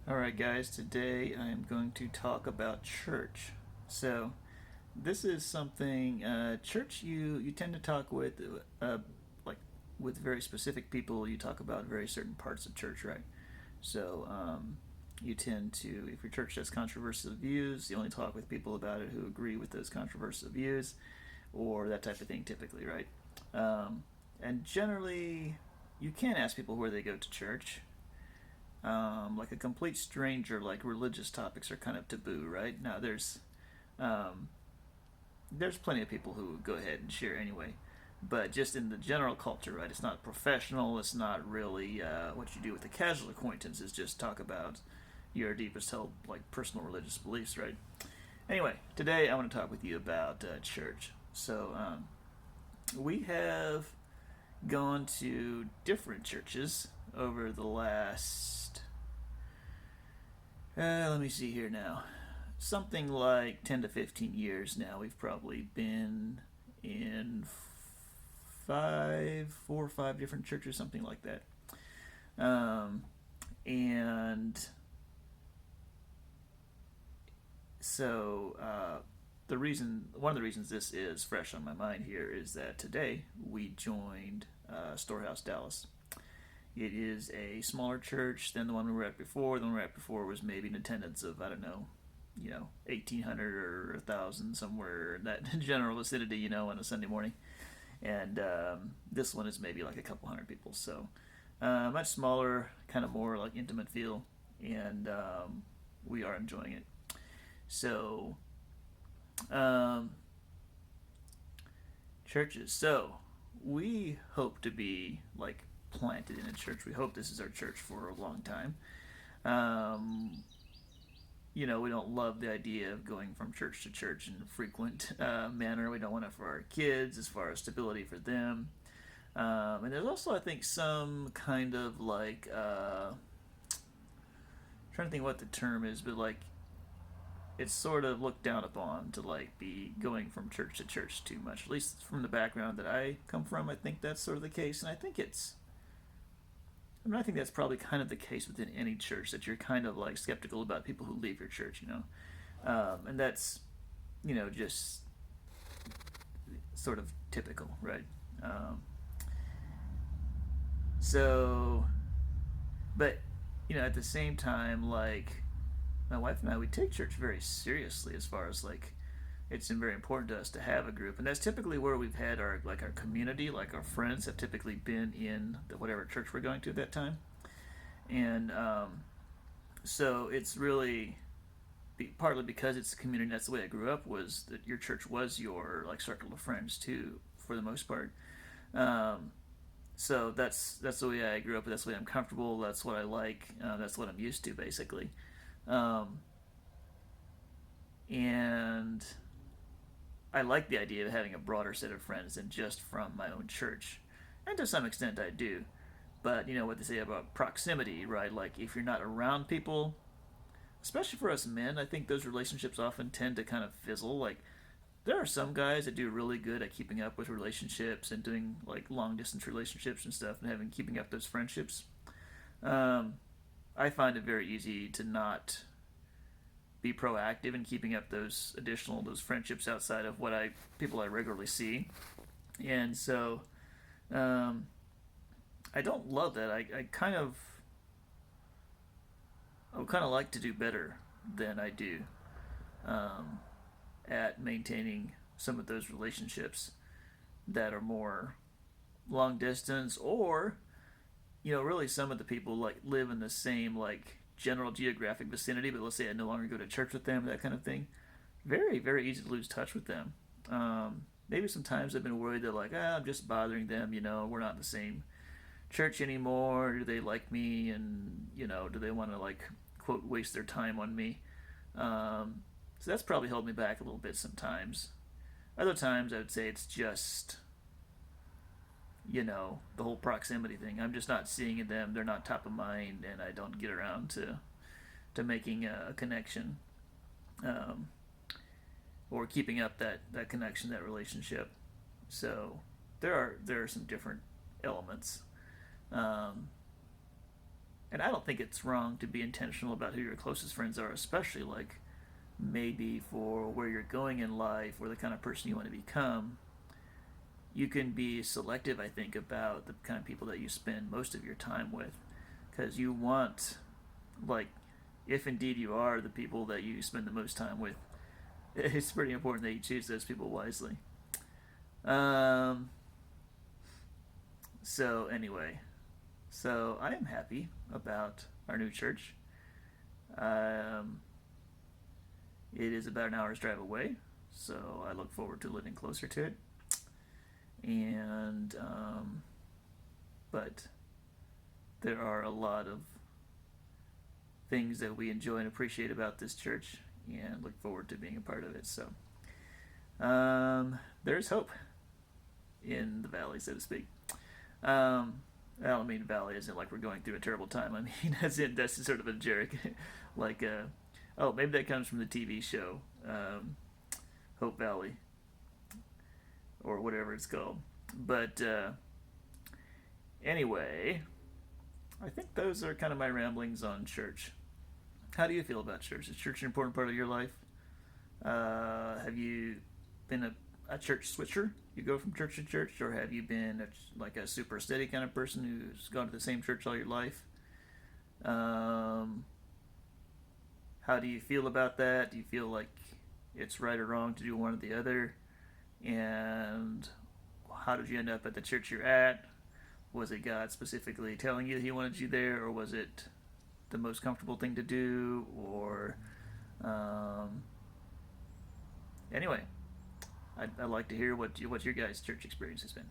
Alright, guys, today I am going to talk about church. So, this is something, church you tend to talk with, like, with very specific people, you talk about very certain parts of church, right? So, you tend to, if your church has controversial views, you only talk with people about it who agree with those controversial views, or that type of thing typically, right? Um, and generally, you can ask people where they go to church. Like a complete stranger, like religious topics are kind of taboo, right? Now um, there's plenty of people who go ahead and share anyway, but just in the general culture, right? It's not professional. It's not really what you do with a casual acquaintance. Is just talk about your deepest held like personal religious beliefs, right? Anyway, today I want to talk with you about church. So we have gone to different churches over the last let me see here now. Something like 10 to 15 years now. We've probably been in four or five different churches, something like that. Um, and so one of the reasons this is fresh on my mind here is that today we joined Storehouse Dallas. It is a smaller church than the one we were at before. The one we were at before was maybe an attendance of, I don't know, 1,800 or 1,000, somewhere in that general vicinity, on a Sunday morning. And this one is maybe like a couple hundred people. So much smaller, kind of more like intimate feel. And we are enjoying it. So, um, churches. So, we hope to be like planted in a church. We hope this is our church for a long time. Um, we don't love the idea of going from church to church in a frequent manner. We don't want it for our kids as far as stability for them. And there's also, I think, some kind of like, trying to think what the term is, but like, it's sort of looked down upon to like be going from church to church too much. At least from the background that I come from, I think that's sort of the case. And I think that's probably kind of the case within any church that you're kind of like skeptical about people who leave your church. And that's just sort of typical, right? Um, so, but at the same time, like my wife and I, we take church very seriously as far as like it's been very important to us to have a group, and that's typically where we've had our community, like our friends have typically been in the whatever church we're going to at that time, and so it's really partly because it's a community. That's the way I grew up. Was that your church was your like circle of friends too, for the most part. Um, so that's the way I grew up. That's the way I'm comfortable. That's what I like. That's what I'm used to, basically. Um, and I like the idea of having a broader set of friends than just from my own church. And to some extent, I do. But you know what they say about proximity, right? Like, if you're not around people, especially for us men, I think those relationships often tend to kind of fizzle. Like, there are some guys that do really good at keeping up with relationships and doing like long distance relationships and stuff and keeping up those friendships. Um, I find it very easy to not be proactive in keeping up those friendships outside of what I people I regularly see, and so um, I don't love that. I would kind of like to do better than I do um, at maintaining some of those relationships that are more long distance, or really some of the people like live in the same like general geographic vicinity, but let's say I no longer go to church with them, that kind of thing. Very, very easy to lose touch with them. Maybe sometimes I've been worried that like, I'm just bothering them. We're not in the same church anymore. Do they like me? And do they want to like quote waste their time on me? So that's probably held me back a little bit sometimes. Other times I would say it's just the whole proximity thing. I'm just not seeing them. They're not top of mind, and I don't get around to making a connection, um, or keeping up that connection, that relationship. So there are some different elements. Um, And I don't think it's wrong to be intentional about who your closest friends are, especially like maybe for where you're going in life or the kind of person you want to become. You can be selective, I think, about the kind of people that you spend most of your time with, because you want, like, if indeed you are the people that you spend the most time with, it's pretty important that you choose those people wisely. Um, so anyway, so I am happy about our new church. Um, it is about an hour's drive away, so I look forward to living closer to it. And but there are a lot of things that we enjoy and appreciate about this church, and look forward to being a part of it. So there's hope in the valley, so to speak. I don't mean valley as in like we're going through a terrible time. I mean as in that's sort of a jerk. like oh, maybe that comes from the TV show Hope Valley or whatever it's called. But anyway, I think those are kind of my ramblings on church. How do you feel about church? Is church an important part of your life? Have you been a church switcher? You go from church to church, or have you been like a super steady kind of person who's gone to the same church all your life? Um, how do you feel about that? Do you feel like it's right or wrong to do one or the other? And how did you end up at the church you're at? Was it God specifically telling you He wanted you there, or was it the most comfortable thing to do? Or um, anyway, I'd like to hear what your guys' church experience has been.